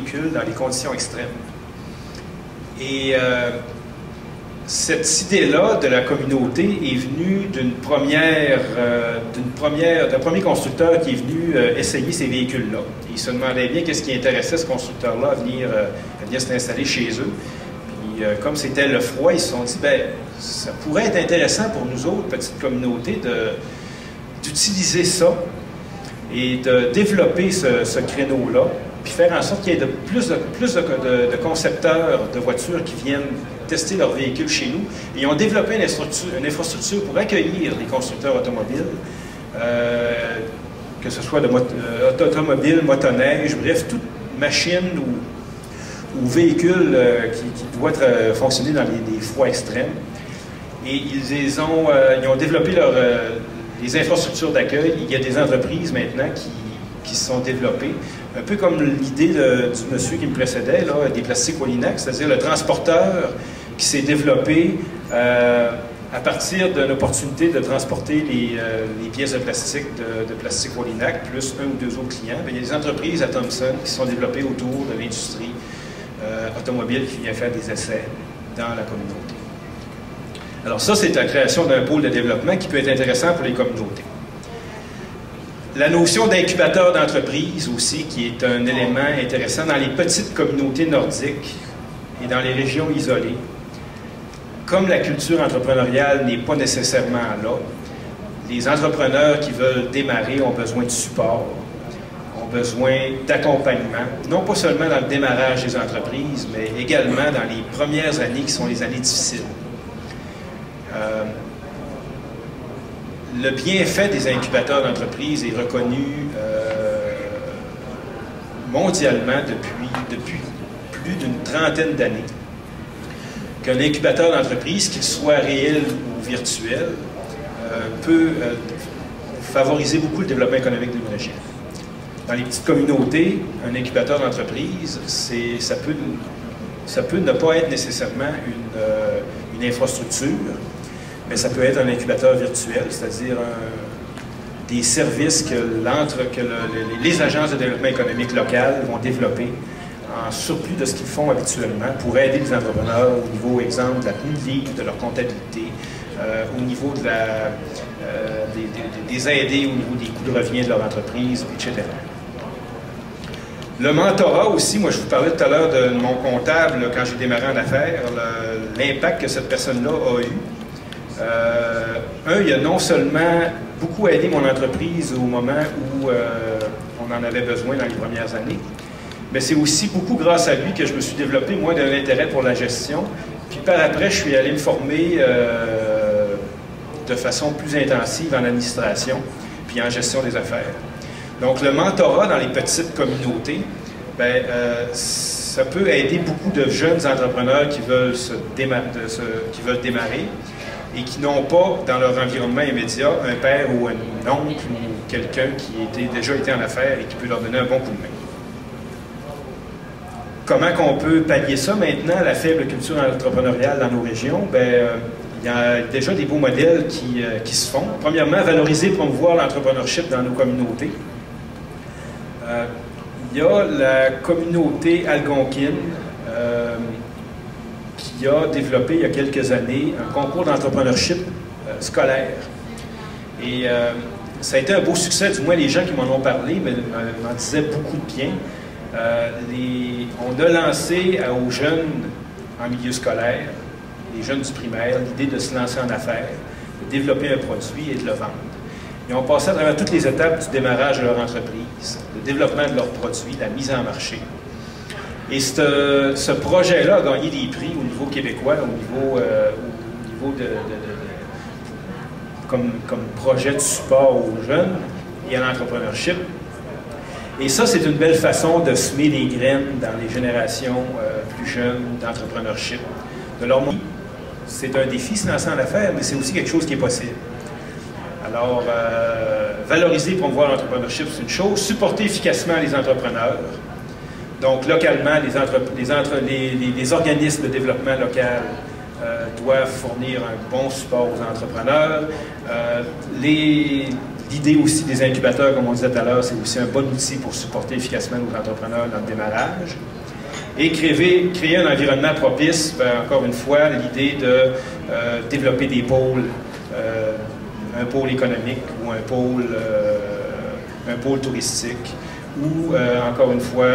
véhicule dans les conditions extrêmes. Et cette idée-là de la communauté est venue d'un premier constructeur qui est venu essayer ces véhicules-là. Il se demandait bien qu'est-ce qui intéressait ce constructeur-là à venir s'installer chez eux. Puis, comme c'était le froid, ils se sont dit, bien, ça pourrait être intéressant pour nous autres, petite communauté, d'utiliser ça et de développer ce créneau-là, puis faire en sorte qu'il y ait plus de concepteurs de voitures qui viennent tester leurs véhicules chez nous. Et ils ont développé une infrastructure pour accueillir les constructeurs automobiles, que ce soit automobile, motoneige, bref, toute machine ou véhicule qui doit fonctionner dans les froids extrêmes. Et ils ont développé les infrastructures d'accueil. Il y a des entreprises maintenant qui se sont développées, un peu comme l'idée du monsieur qui me précédait, là, des plastiques Wallinac, c'est-à-dire le transporteur qui s'est développé à partir d'une opportunité de transporter les pièces de plastique de plastique Wallinac, plus un ou deux autres clients. Bien, il y a des entreprises à Thomson qui sont développées autour de l'industrie automobile qui vient faire des essais dans la communauté. Alors ça, c'est la création d'un pôle de développement qui peut être intéressant pour les communautés. La notion d'incubateur d'entreprise aussi, qui est un élément intéressant dans les petites communautés nordiques et dans les régions isolées. Comme la culture entrepreneuriale n'est pas nécessairement là, les entrepreneurs qui veulent démarrer ont besoin de support, ont besoin d'accompagnement, non pas seulement dans le démarrage des entreprises, mais également dans les premières années qui sont les années difficiles. Le bienfait des incubateurs d'entreprise est reconnu mondialement depuis plus d'une trentaine d'années. Qu'un incubateur d'entreprise, qu'il soit réel ou virtuel, peut favoriser beaucoup le développement économique d'une région. Dans les petites communautés, un incubateur d'entreprise, ça peut ne pas être nécessairement une infrastructure, mais ça peut être un incubateur virtuel, c'est-à-dire des services que les agences de développement économique local vont développer en surplus de ce qu'ils font habituellement pour aider les entrepreneurs au niveau, exemple, de la tenue de livre, de leur comptabilité, au niveau des aider au niveau des coûts de revient de leur entreprise, etc. Le mentorat aussi, moi je vous parlais tout à l'heure de mon comptable quand j'ai démarré en affaires, l'impact que cette personne-là a eu. Il a non seulement beaucoup aidé mon entreprise au moment où on en avait besoin dans les premières années, mais c'est aussi beaucoup grâce à lui que je me suis développé, moi, d'un intérêt pour la gestion. Puis par après, je suis allé me former de façon plus intensive en administration, puis en gestion des affaires. Donc le mentorat dans les petites communautés, bien, ça peut aider beaucoup de jeunes entrepreneurs qui veulent démarrer, et qui n'ont pas, dans leur environnement immédiat, un père ou un oncle ou quelqu'un qui a déjà été en affaires et qui peut leur donner un bon coup de main. Comment qu'on peut pallier ça maintenant, la faible culture entrepreneuriale dans nos régions? Bien, il y a déjà des beaux modèles qui se font. Premièrement, valoriser et promouvoir l'entrepreneurship dans nos communautés. Il y a la communauté algonquine qui a développé il y a quelques années un concours d'entrepreneurship scolaire. Et ça a été un beau succès, du moins les gens qui m'en ont parlé m'en disaient beaucoup de bien. On a lancé aux jeunes en milieu scolaire, les jeunes du primaire, l'idée de se lancer en affaires, de développer un produit et de le vendre. Ils ont passé à travers toutes les étapes du démarrage de leur entreprise, le développement de leurs produits, la mise en marché. Et ce projet-là a gagné des prix au niveau québécois, au niveau comme projet de support aux jeunes et à l'entrepreneurship. Et ça, c'est une belle façon de semer des graines dans les générations plus jeunes d'entrepreneurship. De leur montrer, c'est un défi se lancer en affaires, mais c'est aussi quelque chose qui est possible. Alors, valoriser et promouvoir l'entrepreneurship, c'est une chose. Supporter efficacement les entrepreneurs. Donc, localement, les organismes de développement local doivent fournir un bon support aux entrepreneurs. Les L'idée aussi des incubateurs, comme on disait tout à l'heure, c'est aussi un bon outil pour supporter efficacement nos entrepreneurs dans le démarrage. Et créer un environnement propice, ben, encore une fois, l'idée de développer des pôles, un pôle économique ou un pôle touristique, ou encore une fois,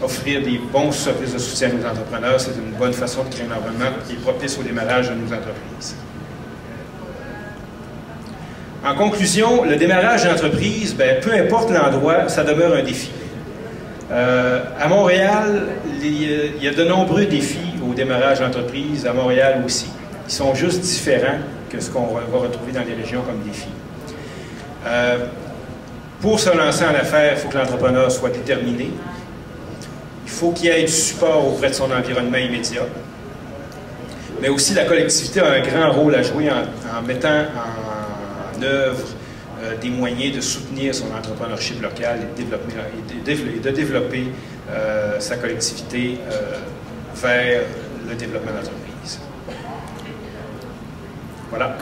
offrir des bons services de soutien à nos entrepreneurs, c'est une bonne façon de créer un environnement qui est propice au démarrage de nos entreprises. En conclusion, le démarrage d'entreprise, ben, peu importe l'endroit, ça demeure un défi. À Montréal, il y a de nombreux défis au démarrage d'entreprise, à Montréal aussi. Ils sont juste différents que ce qu'on va retrouver dans les régions comme défis. Pour se lancer en affaires, il faut que l'entrepreneur soit déterminé. Il faut qu'il y ait du support auprès de son environnement immédiat. Mais aussi, la collectivité a un grand rôle à jouer en mettant en œuvre des moyens de soutenir son entrepreneurship local et de développer sa collectivité vers le développement d'entreprise. Voilà.